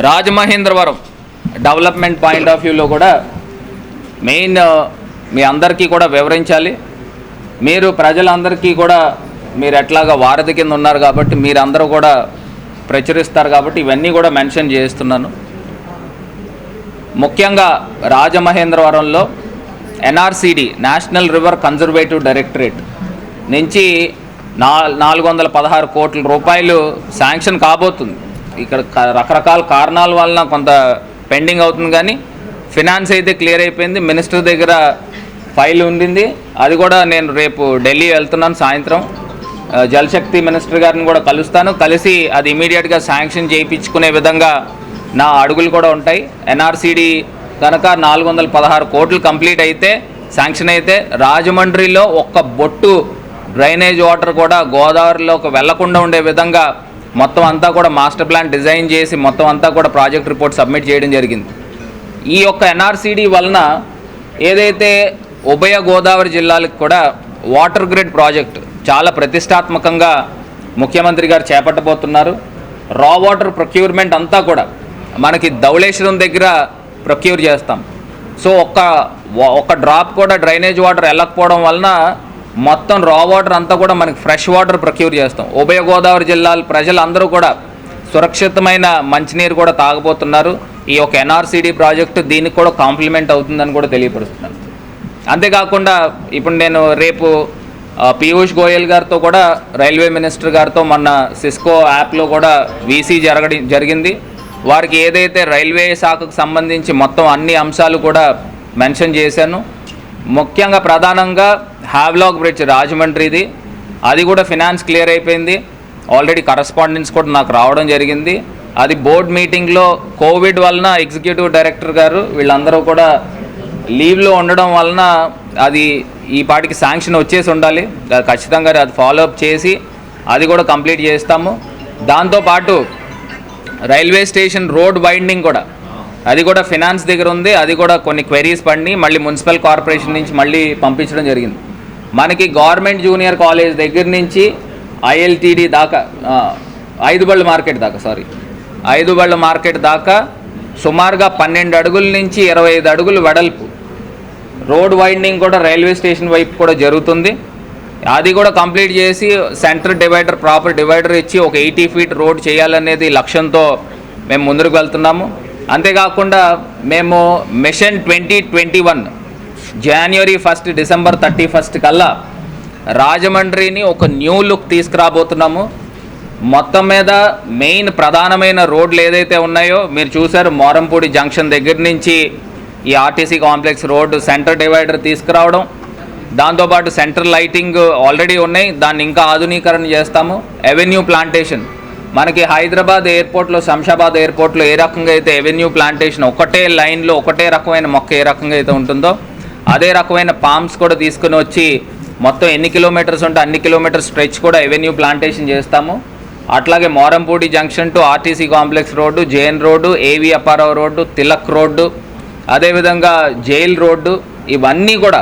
Rajamahendravaram development point of వ్యూలో కూడా main మీ అందరికీ కూడా వివరించాలి. మీరు ప్రజలందరికీ కూడా మీరు ఎట్లాగా వారధి కింద ఉన్నారు కాబట్టి మీరందరూ కూడా ప్రచురిస్తారు కాబట్టి ఇవన్నీ కూడా మెన్షన్ చేస్తున్నాను. ముఖ్యంగా రాజమహేంద్రవరంలో ఎన్ఆర్సిడి నేషనల్ రివర్ కన్జర్వేటివ్ డైరెక్టరేట్ నుంచి 416 కోట్ల రూపాయలు శాంక్షన్ కాబోతుంది. ఇక్కడ రకరకాల కారణాల వలన కొంత పెండింగ్ అవుతుంది, కానీ ఫినాన్స్ అయితే క్లియర్ అయిపోయింది. మినిస్టర్ దగ్గర ఫైల్ ఉండింది, అది కూడా నేను రేపు ఢిల్లీ వెళ్తున్నాను. సాయంత్రం జలశక్తి మినిస్టర్ గారిని కూడా కలుస్తాను. కలిసి అది ఇమీడియట్గా శాంక్షన్ చేయించుకునే విధంగా నా అడుగులు కూడా ఉంటాయి. ఎన్ఆర్సిడి కనుక 416 కోట్లు కంప్లీట్ అయితే, శాంక్షన్ అయితే, రాజమండ్రిలో ఒక్క బొట్టు డ్రైనేజ్ వాటర్ కూడా గోదావరిలోకి వెళ్లకుండా ఉండే విధంగా మొత్తం అంతా కూడా మాస్టర్ ప్లాన్ డిజైన్ చేసి మొత్తం అంతా కూడా ప్రాజెక్ట్ రిపోర్ట్ సబ్మిట్ చేయడం జరిగింది. ఈ యొక్క ఎన్ఆర్సిడి వలన ఏదైతే ఉభయ గోదావరి జిల్లాలకు కూడా వాటర్ గ్రిడ్ ప్రాజెక్ట్ చాలా ప్రతిష్టాత్మకంగా ముఖ్యమంత్రి గారు చేపట్టబోతున్నారు. రా వాటర్ ప్రొక్యూర్మెంట్ అంతా కూడా మనకి ధవళేశ్వరం దగ్గర ప్రొక్యూర్ చేస్తాం. సో ఒక్క డ్రాప్ కూడా డ్రైనేజ్ వాటర్ వెళ్ళకపోవడం వలన మొత్తం రా వాటర్ అంతా కూడా మనకి ఫ్రెష్ వాటర్ ప్రొక్యూర్ చేస్తాం. ఉభయ గోదావరి జిల్లాల ప్రజలందరూ కూడా సురక్షితమైన మంచినీరు కూడా తాగబోతున్నారు. ఈ యొక్క ఎన్ఆర్సిడి ప్రాజెక్టు దీనికి కూడా కాంప్లిమెంట్ అవుతుందని కూడా తెలియపరుస్తున్నాను. అంతేకాకుండా ఇప్పుడు నేను రేపు పీయూష్ గోయల్ గారితో కూడా, రైల్వే మినిస్టర్ గారితో మొన్న సిస్కో యాప్లో కూడా వీసీ జరిగింది. వారికి ఏదైతే రైల్వే శాఖకు సంబంధించి మొత్తం అన్ని అంశాలు కూడా మెన్షన్ చేశాను. ముఖ్యంగా ప్రధానంగా హ్యావ్లాక్ బ్రిడ్జ్ రాజమండ్రిది, అది కూడా ఫినాన్స్ క్లియర్ అయిపోయింది. ఆల్రెడీ కరస్పాండెన్స్ కూడా నాకు రావడం జరిగింది. అది బోర్డ్ మీటింగ్లో కోవిడ్ వలన ఎగ్జిక్యూటివ్ డైరెక్టర్ గారు వీళ్ళందరూ కూడా లీవ్లో ఉండడం వలన అది ఈ పాటికి శాంక్షన్ వచ్చేసి ఉండాలి. ఖచ్చితంగా అది ఫాలోఅప్ చేసి అది కూడా కంప్లీట్ చేస్తాము. దాంతోపాటు రైల్వే స్టేషన్ రోడ్ వైండింగ్ కూడా, అది కూడా ఫినాన్స్ దగ్గర ఉంది. అది కూడా కొన్ని క్వెరీస్ పడి మళ్ళీ మున్సిపల్ కార్పొరేషన్ నుంచి మళ్ళీ పంపించడం జరిగింది. మనకి గవర్నమెంట్ జూనియర్ కాలేజ్ దగ్గర నుంచి ఐఎల్టీడీ దాకా, ఐదుబళ్ళ మార్కెట్ దాకా సుమారుగా 12 అడుగుల నుంచి 25 అడుగులు వెడల్పు రోడ్ వైండింగ్ కూడా రైల్వే స్టేషన్ వైపు కూడా జరుగుతుంది. అది కూడా కంప్లీట్ చేసి సెంటర్ డివైడర్, ప్రాపర్ డివైడర్ ఇచ్చి ఒక 80 ఫీట్ రోడ్ చేయాలనేది లక్ష్యంతో మేము ముందుకు వెళ్తున్నాము. అంతేకాకుండా మేము మిషన్ 2021 జనవరి 1 డిసెంబర్ 31 కల్లా రాజమండ్రిని ఒక న్యూ లుక్ తీసుకురాబోతున్నాము. మొత్తం మీద మెయిన్ ప్రధానమైన రోడ్లు ఏదైతే ఉన్నాయో మీరు చూశారు. మోరంపూడి జంక్షన్ దగ్గర నుంచి ఈ RTC complex road centre divider తీసుకురావడం, దాంతోపాటు సెంటర్ లైటింగ్ ఆల్రెడీ ఉన్నాయి, దాన్ని ఇంకా ఆధునీకరణ చేస్తాము. ఎవెన్యూ ప్లాంటేషన్ మనకి హైదరాబాద్ ఎయిర్పోర్ట్లో, శంషాబాద్ ఎయిర్పోర్ట్లో ఏ రకంగా అయితే ఎవెన్యూ ప్లాంటేషన్ ఒకటే లైన్లో ఒకటే రకమైన మొక్క ఏ రకంగా అయితే ఉంటుందో అదే రకమైన పామ్స్ కూడా తీసుకుని వచ్చి మొత్తం ఎన్ని కిలోమీటర్స్ ఉంటే అన్ని కిలోమీటర్ స్ట్రెచ్ కూడా ఎవెన్యూ ప్లాంటేషన్ చేస్తాము. అట్లాగే Morampudi junction to RTC complex road, JN road, AV Apparao road, Tilak road, అదేవిధంగా జైల్ రోడ్డు, ఇవన్నీ కూడా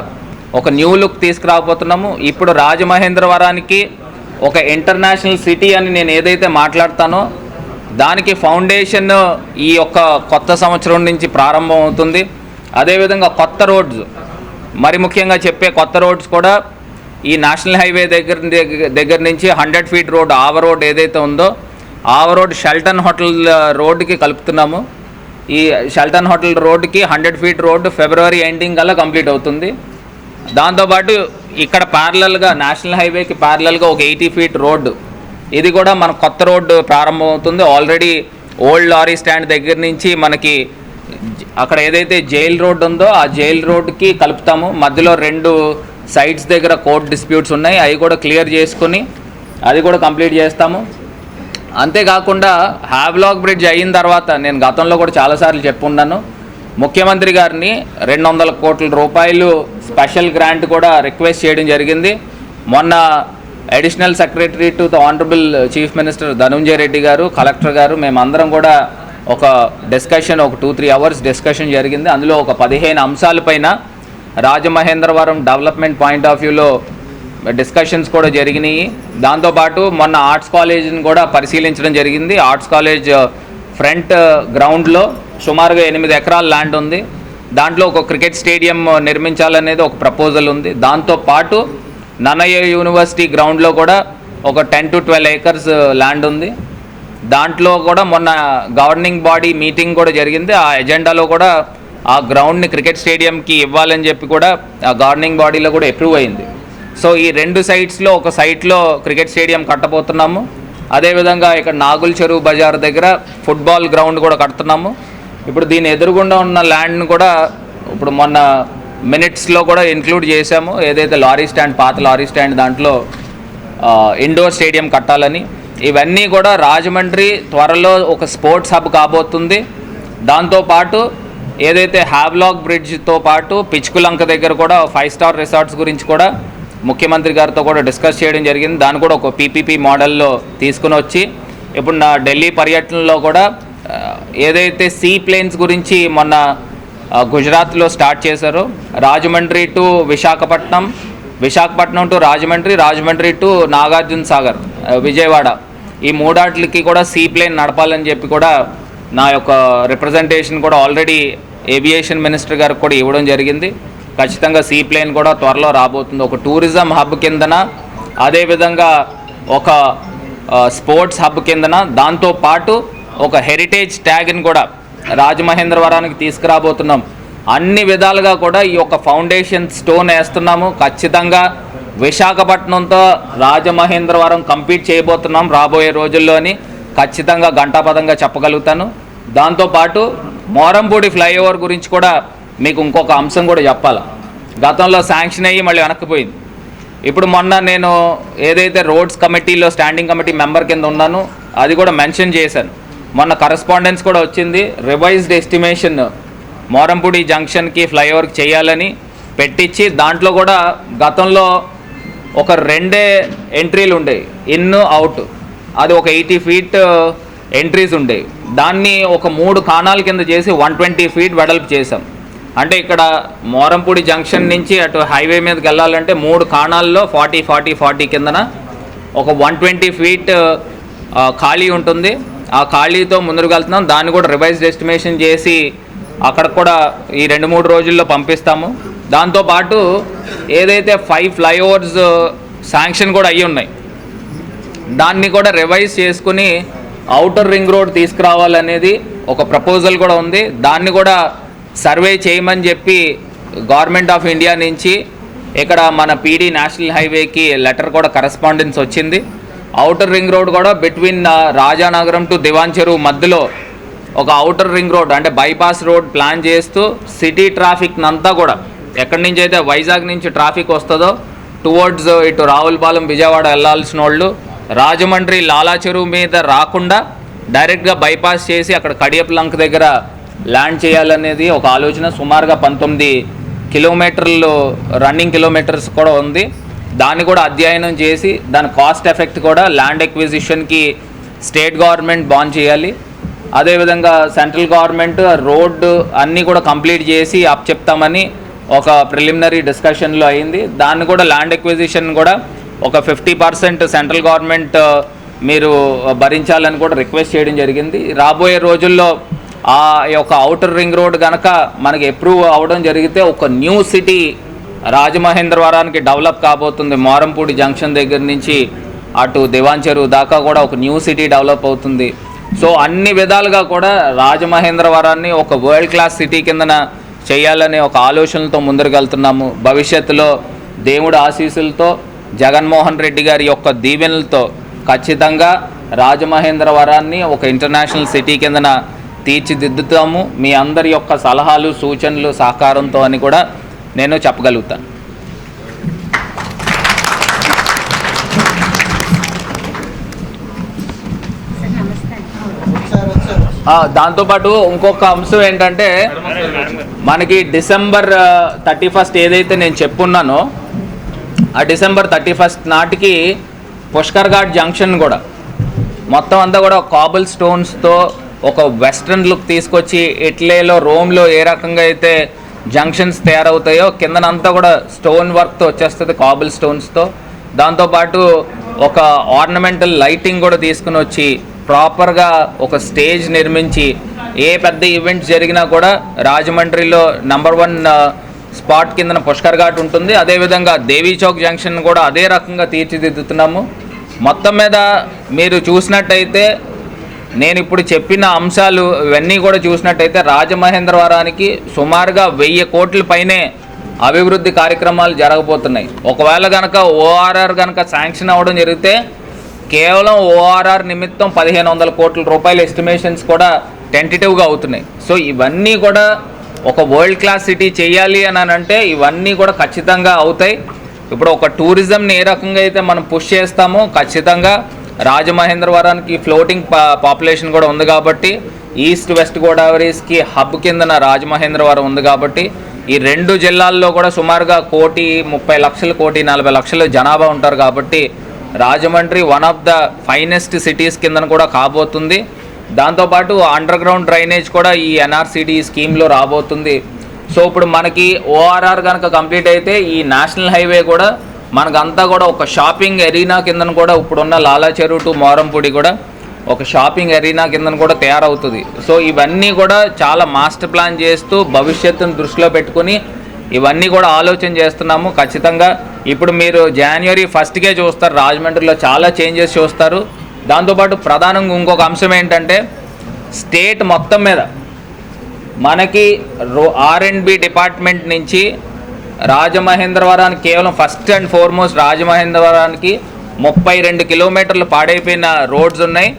ఒక న్యూ లుక్ తీసుకురాబోతున్నాము. ఇప్పుడు రాజమహేంద్రవరానికి ఒక ఇంటర్నేషనల్ సిటీ అని నేను ఏదైతే మాట్లాడతానో దానికి ఫౌండేషన్ ఈ యొక్క కొత్త సంవత్సరం నుంచి ప్రారంభం అవుతుంది. అదేవిధంగా కొత్త రోడ్స్, మరి ముఖ్యంగా చెప్పే కొత్త రోడ్స్ కూడా ఈ నేషనల్ హైవే దగ్గర నుంచి 100 ఫీట్ రోడ్, ఆవ రోడ్ ఏదైతే ఉందో ఆవ రోడ్ షెల్టన్ హోటల్ రోడ్డుకి కలుపుతున్నాము. ఈ షెల్టన్ హోటల్ రోడ్డుకి 100 ఫీట్ రోడ్డు ఫిబ్రవరి ఎండింగ్ కల్లా కంప్లీట్ అవుతుంది. దాంతోపాటు ఇక్కడ ప్యారలల్గా నేషనల్ హైవేకి ప్యారలల్గా ఒక 80 ఫీట్ రోడ్డు, ఇది కూడా మన కొత్త రోడ్డు ప్రారంభం అవుతుంది. ఆల్రెడీ ఓల్డ్ లారీ స్టాండ్ దగ్గర నుంచి మనకి అక్కడ ఏదైతే జైల్ రోడ్ ఉందో ఆ జైల్ రోడ్డుకి కలుపుతాము. మధ్యలో 2 సైట్స్ దగ్గర కోర్ట్ డిస్ప్యూట్స్ ఉన్నాయి, అవి కూడా క్లియర్ చేసుకుని అది కూడా కంప్లీట్ చేస్తాము. అంతేకాకుండా హ్యావ్లాక్ బ్రిడ్జ్ అయిన తర్వాత నేను గతంలో కూడా చాలాసార్లు చెప్పున్నాను, ముఖ్యమంత్రి గారిని 200 కోట్ల రూపాయలు స్పెషల్ గ్రాంట్ కూడా రిక్వెస్ట్ చేయడం జరిగింది. మొన్న additional secretary to the honourable chief minister Dhanunjaya Reddy garu, collector గారు, మేమందరం కూడా ఒక డిస్కషన్, ఒక 2-3 అవర్స్ డిస్కషన్ జరిగింది. అందులో ఒక 15 అంశాలపైన రాజమహేంద్రవరం డెవలప్మెంట్ పాయింట్ ఆఫ్ వ్యూలో డిస్కషన్స్ కూడా జరిగినాయి. దాంతోపాటు మొన్న ఆర్ట్స్ కాలేజ్ని కూడా పరిశీలించడం జరిగింది. ఆర్ట్స్ కాలేజ్ ఫ్రంట్ గ్రౌండ్లో సుమారుగా 8 ఎకరాల ల్యాండ్ ఉంది. దాంట్లో ఒక క్రికెట్ స్టేడియం నిర్మించాలనేది ఒక ప్రపోజల్ ఉంది. దాంతోపాటు నన్నయ్య యూనివర్సిటీ గ్రౌండ్లో కూడా ఒక 10 to 12 acres ల్యాండ్ ఉంది. దాంట్లో కూడా మొన్న గవర్నింగ్ బాడీ మీటింగ్ కూడా జరిగింది. ఆ ఎజెండాలో కూడా ఆ గ్రౌండ్ని క్రికెట్ స్టేడియంకి ఇవ్వాలని చెప్పి కూడా ఆ గవర్నింగ్ బాడీలో కూడా అప్రూవ్ అయింది. సో ఈ 2 సైట్స్లో ఒక సైట్లో క్రికెట్ స్టేడియం కట్టబోతున్నాము. అదేవిధంగా ఇక్కడ నాగుల్ చెరువు బజార్ దగ్గర ఫుట్బాల్ గ్రౌండ్ కూడా కడుతున్నాము. ఇప్పుడు దీని ఎదురుగుండా ఉన్న ల్యాండ్ను కూడా ఇప్పుడు మొన్న మినిట్స్లో కూడా ఇంక్లూడ్ చేశాము. ఏదైతే లారీ స్టాండ్, పాత లారీ స్టాండ్, దాంట్లో ఇండోర్ స్టేడియం కట్టాలని. ఇవన్నీ కూడా రాజమండ్రి త్వరలో ఒక స్పోర్ట్స్ హబ్ కాబోతుంది. దాంతోపాటు ఏదైతే హ్యావ్లాక్ బ్రిడ్జ్తో పాటు పిచ్కులంక దగ్గర కూడా 5 star రిసార్ట్స్ గురించి కూడా ముఖ్యమంత్రి గారితో కూడా డిస్కస్ చేయడం జరిగింది. దాన్ని కూడా ఒక పీపీపీ మోడల్లో తీసుకుని వచ్చి ఇప్పుడు నా ఢిల్లీ పర్యటనలో కూడా ఏదైతే సీ ప్లేన్స్ గురించి మొన్న గుజరాత్లో స్టార్ట్ చేశారో, Rajahmundry to Visakhapatnam, Visakhapatnam to Rajahmundry, Rajahmundry to Nagarjuna Sagar, Vijayawada, ఈ 3 కూడా సీ ప్లేన్ నడపాలని చెప్పి కూడా నా యొక్క రిప్రజెంటేషన్ కూడా ఆల్రెడీ ఏవియేషన్ మినిస్టర్ గారికి కూడా ఇవ్వడం జరిగింది. ఖచ్చితంగా సీ ప్లేన్ కూడా త్వరలో రాబోతుంది. ఒక టూరిజం హబ్ కిందన, అదేవిధంగా ఒక స్పోర్ట్స్ హబ్ కిందన, దాంతోపాటు ఒక హెరిటేజ్ ట్యాగ్ని కూడా రాజమహేంద్రవరానికి తీసుకురాబోతున్నాం. అన్ని విధాలుగా కూడా ఈ యొక్క ఫౌండేషన్ స్టోన్ వేస్తున్నాము. ఖచ్చితంగా విశాఖపట్నంతో రాజమహేంద్రవరం కంపీట్ చేయబోతున్నాం రాబోయే రోజుల్లోని ఖచ్చితంగా ఘంటాపథంగా చెప్పగలుగుతాను. దాంతోపాటు మోరంపూడి ఫ్లైఓవర్ గురించి కూడా మీకు ఇంకొక అంశం కూడా చెప్పాలి. గతంలో శాంక్షన్ అయ్యి మళ్ళీ వెనక్కిపోయింది. ఇప్పుడు మొన్న నేను ఏదైతే రోడ్స్ కమిటీలో స్టాండింగ్ కమిటీ మెంబర్ కింద ఉన్నానో అది కూడా మెన్షన్ చేశాను. మొన్న కరస్పాండెన్స్ కూడా వచ్చింది. రివైజ్డ్ ఎస్టిమేషన్ మోరంపూడి జంక్షన్కి ఫ్లైఓవర్కి చేయాలని పెట్టించి, దాంట్లో కూడా గతంలో ఒక 2 ఎంట్రీలు ఉండేవి, ఇన్ అవుట్. అది ఒక 80 feet ఎంట్రీస్ ఉండేవి. దాన్ని ఒక 3 కాణాల కింద చేసి 120 feet వెడల్పు చేసాం. అంటే ఇక్కడ మోరంపూడి జంక్షన్ నుంచి అటు హైవే మీదకి వెళ్ళాలంటే 3 కాణాల్లో 40 కిందన ఒక 120 feet ఖాళీ ఉంటుంది. ఆ ఖాళీతో ముందుకు వెళ్తున్నాం. దాన్ని కూడా రివైజ్డ్ ఎస్టిమేషన్ చేసి అక్కడ కూడా ఈ 2-3 రోజుల్లో పంపిస్తాము. దాంతోపాటు ఏదైతే 5 ఫ్లైఓవర్స్ శాంక్షన్ కూడా అయ్యి ఉన్నాయి, దాన్ని కూడా రివైజ్ చేసుకుని ఔటర్ రింగ్ రోడ్ తీసుకురావాలనేది ఒక ప్రపోజల్ కూడా ఉంది. దాన్ని కూడా సర్వే చేయమని చెప్పి గవర్నమెంట్ ఆఫ్ ఇండియా నుంచి ఇక్కడ మన పీడీ నేషనల్ హైవేకి లెటర్ కూడా కరస్పాండెన్స్ వచ్చింది. ఔటర్ రింగ్ రోడ్ కూడా బిట్వీన్ రాజానగరం టు దివాన్ చెరువు మధ్యలో ఒక ఔటర్ రింగ్ రోడ్ అంటే బైపాస్ రోడ్ ప్లాన్ చేస్తూ సిటీ ట్రాఫిక్ అంతా కూడా ఎక్కడి నుంచి అయితే వైజాగ్ నుంచి ట్రాఫిక్ వస్తుందో టువర్డ్స్ ఇటు రావులపాలెం, విజయవాడ వెళ్ళాల్సిన వాళ్ళు రాజమండ్రి లాలా చెరువు మీద రాకుండా డైరెక్ట్గా బైపాస్ చేసి అక్కడ కడియప్లంక దగ్గర ల్యాండ్ చేయాలనేది ఒక ఆలోచన. సుమారుగా 19 కిలోమీటర్లు రన్నింగ్ కిలోమీటర్స్ కూడా ఉంది. దాన్ని కూడా అధ్యయనం చేసి దాని కాస్ట్ ఎఫెక్ట్ కూడా ల్యాండ్ ఎక్విజిషన్కి స్టేట్ గవర్నమెంట్ బాండ్ చేయాలి. అదేవిధంగా సెంట్రల్ గవర్నమెంట్ రోడ్డు అన్నీ కూడా కంప్లీట్ చేసి చెప్తామని ఒక ప్రిలిమినరీ డిస్కషన్లో అయింది. దాన్ని కూడా ల్యాండ్ ఎక్విజిషన్ కూడా ఒక 50% సెంట్రల్ గవర్నమెంట్ మీరు భరించాలని కూడా రిక్వెస్ట్ చేయడం జరిగింది. రాబోయే రోజుల్లో ఆ యొక్క ఔటర్ రింగ్ రోడ్ కనుక మనకి అప్రూవ్ అవ్వడం జరిగితే ఒక న్యూ సిటీ రాజమహేంద్రవరానికి డెవలప్ కాబోతుంది. మోరంపూడి జంక్షన్ దగ్గర నుంచి అటు దివాన్ చెరువు దాకా కూడా ఒక న్యూ సిటీ డెవలప్ అవుతుంది. సో అన్ని విధాలుగా కూడా రాజమహేంద్రవరాన్ని ఒక వరల్డ్ క్లాస్ సిటీ కిందన చేయాలనే ఒక ఆలోచనలతో ముందరికి వెళ్తున్నాము. భవిష్యత్తులో దేవుడి ఆశీస్సులతో, జగన్మోహన్ రెడ్డి గారి యొక్క దీవెనలతో ఖచ్చితంగా రాజమహేంద్రవరాన్ని ఒక ఇంటర్నేషనల్ సిటీ కిందన తీర్చిదిద్దుతాము. మీ అందరి యొక్క సలహాలు, సూచనలు, సహకారంతో అని కూడా నేను చెప్పగలుగుతాను. దాంతోపాటు ఇంకొక అంశం ఏంటంటే మనకి December 31 ఏదైతే నేను చెప్పున్నానో ఆ December 31 నాటికి పుష్కర్ ఘాట్ జంక్షన్ కూడా మొత్తం అంతా కూడా కాబుల్ స్టోన్స్తో ఒక వెస్ట్రన్ లుక్ తీసుకొచ్చి ఇటలీలో, రోమ్లో ఏ రకంగా అయితే జంక్షన్స్ తయారవుతాయో కిందనంతా కూడా స్టోన్ వర్క్తో వచ్చేస్తుంది, కాబుల్ స్టోన్స్తో. దాంతోపాటు ఒక ఆర్నమెంటల్ లైటింగ్ కూడా తీసుకుని వచ్చి ప్రాపర్గా ఒక స్టేజ్ నిర్మించి ఏ పెద్ద ఈవెంట్స్ జరిగినా కూడా రాజమండ్రిలో నంబర్ 1 స్పాట్ కిందన పుష్కర్ ఘాట్ ఉంటుంది. అదేవిధంగా దేవీ చౌక్ జంక్షన్ కూడా అదే రకంగా తీర్చిదిద్దుతున్నాము. మొత్తం మీద మీరు చూసినట్టయితే నేను ఇప్పుడు చెప్పిన అంశాలు ఇవన్నీ కూడా చూసినట్టయితే రాజమహేంద్రవరానికి సుమారుగా 1000 కోట్ల పైనే అభివృద్ధి కార్యక్రమాలు జరగబోతున్నాయి. ఒకవేళ కనుక ఓఆర్ఆర్ కనుక శాంక్షన్ అవ్వడం జరిగితే కేవలం ఓఆర్ఆర్ నిమిత్తం 1500 కోట్ల రూపాయల ఎస్టిమేషన్స్ కూడా టెంటేటివ్గా అవుతున్నాయి. సో ఇవన్నీ కూడా ఒక వరల్డ్ క్లాస్ సిటీ చేయాలి అని అంటే ఇవన్నీ కూడా ఖచ్చితంగా అవుతాయి. ఇప్పుడు ఒక టూరిజంని ఏ రకంగా అయితే మనం పుష్ చేస్తామో ఖచ్చితంగా రాజమహేంద్రవరానికి ఫ్లోటింగ్ పాపులేషన్ కూడా ఉంది కాబట్టి ఈస్ట్ వెస్ట్ గోదావరీస్కి హబ్ కిందన రాజమహేంద్రవరం ఉంది కాబట్టి ఈ 2 జిల్లాల్లో కూడా సుమారుగా 1,30,00,000 1,40,00,000 జనాభా ఉంటారు కాబట్టి Rajahmundry one of the finest cities కిందన కూడా కాబోతుంది. దాంతోపాటు అండర్ గ్రౌండ్ డ్రైనేజ్ కూడా ఈ ఎన్ఆర్సిడి స్కీమ్లో రాబోతుంది. సో ఇప్పుడు మనకి ఓఆర్ఆర్ కనుక కంప్లీట్ అయితే ఈ నేషనల్ హైవే కూడా మనకంతా కూడా ఒక షాపింగ్ ఎరీనా కిందన కూడా ఇప్పుడున్న లాలా చెరువు టు మోరంపూడి కూడా ఒక షాపింగ్ ఎరీనా కిందన కూడా తయారవుతుంది. సో ఇవన్నీ కూడా చాలా మాస్టర్ ప్లాన్ చేస్తూ భవిష్యత్తును దృష్టిలో పెట్టుకుని ఇవన్నీ కూడా ఆలోచన చేస్తున్నాము. ఖచ్చితంగా ఇప్పుడు మీరు January 1కే చూస్తారు, రాజమండ్రిలో చాలా చేంజెస్ చూస్తారు. దాంతోపాటు ప్రధానంగా ఇంకొక అంశం ఏంటంటే స్టేట్ మొత్తం మీద మనకి R&B డిపార్ట్మెంట్ నుంచి రాజమహేంద్రవరానికి కేవలం ఫస్ట్ అండ్ ఫార్మోస్ట్ రాజమహేంద్రవరానికి 32 కిలోమీటర్లు పాడైపోయిన రోడ్స్ ఉన్నాయి.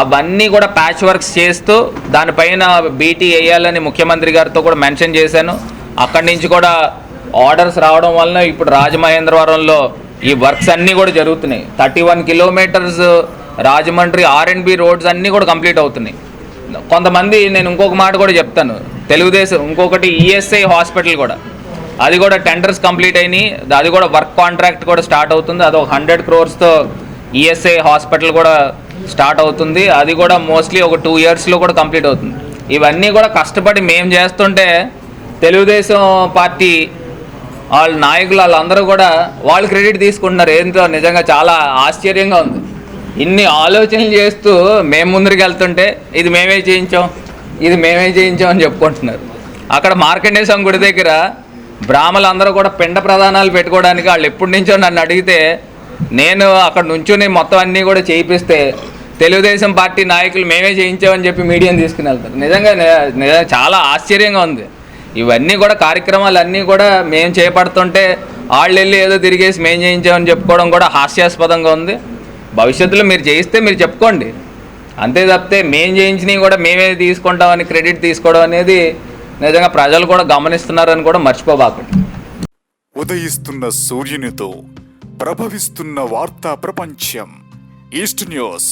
అవన్నీ కూడా ప్యాచ్ వర్క్స్ చేస్తూ దానిపైన బీటీ వేయాలని ముఖ్యమంత్రి గారితో కూడా మెన్షన్ చేశాను. అక్కడి నుంచి కూడా ఆర్డర్స్ రావడం వలన ఇప్పుడు రాజమహేంద్రవరంలో ఈ వర్క్స్ అన్నీ కూడా జరుగుతున్నాయి. 31 కిలోమీటర్స్ రాజమండ్రి R&B రోడ్స్ అన్నీ కూడా కంప్లీట్ అవుతున్నాయి. కొంతమంది నేను ఇంకొక మాట కూడా చెప్తాను, తెలుగుదేశం ఇంకొకటి ESI హాస్పిటల్ కూడా అది కూడా టెండర్స్ కంప్లీట్ అయినాయి. అది కూడా వర్క్ కాంట్రాక్ట్ కూడా స్టార్ట్ అవుతుంది. అది ఒక 100 crores ESI హాస్పిటల్ కూడా స్టార్ట్ అవుతుంది. అది కూడా మోస్ట్లీ ఒక 2 yearsలో కూడా కంప్లీట్ అవుతుంది. ఇవన్నీ కూడా కష్టపడి మేము చేస్తుంటే తెలుగుదేశం పార్టీ వాళ్ళ నాయకులు వాళ్ళందరూ కూడా వాళ్ళు క్రెడిట్ తీసుకుంటున్నారు. ఏంటో నిజంగా చాలా ఆశ్చర్యంగా ఉంది. ఇన్ని ఆలోచనలు చేస్తూ మేము ముందరికి వెళ్తుంటే ఇది మేమే చేయించాం అని చెప్పుకుంటున్నారు. అక్కడ మార్కండేయ స్వామి గుడి దగ్గర బ్రాహ్మణులందరూ కూడా పిండ ప్రదానాలు పెట్టుకోవడానికి వాళ్ళు ఎప్పటి నుంచో నన్ను అడిగితే నేను అక్కడ నుంచుని మొత్తం అన్నీ కూడా చేయిస్తే తెలుగుదేశం పార్టీ నాయకులు మేమే చేయించామని చెప్పి మీడియాని తీసుకుని వెళ్తారు. నిజంగా చాలా ఆశ్చర్యంగా ఉంది. ఇవన్నీ కూడా కార్యక్రమాలు అన్నీ కూడా మేము చేపడుతుంటే వాళ్ళు వెళ్ళి ఏదో తిరిగేసి మేము చేయించామని చెప్పుకోవడం కూడా హాస్యాస్పదంగా ఉంది. భవిష్యత్తులో మీరు చేయిస్తే మీరు చెప్పుకోండి, అంతే తప్పితే మేము చేయించినవి కూడా మేమే తీసుకుంటామని క్రెడిట్ తీసుకోవడం అనేది నిజంగా ప్రజలు కూడా గమనిస్తున్నారని కూడా మర్చిపోబాకండి. ఉదయిస్తున్న సూర్యునితో ప్రభవిస్తున్న వార్తా ప్రపంచం ఈస్ట్ న్యూస్.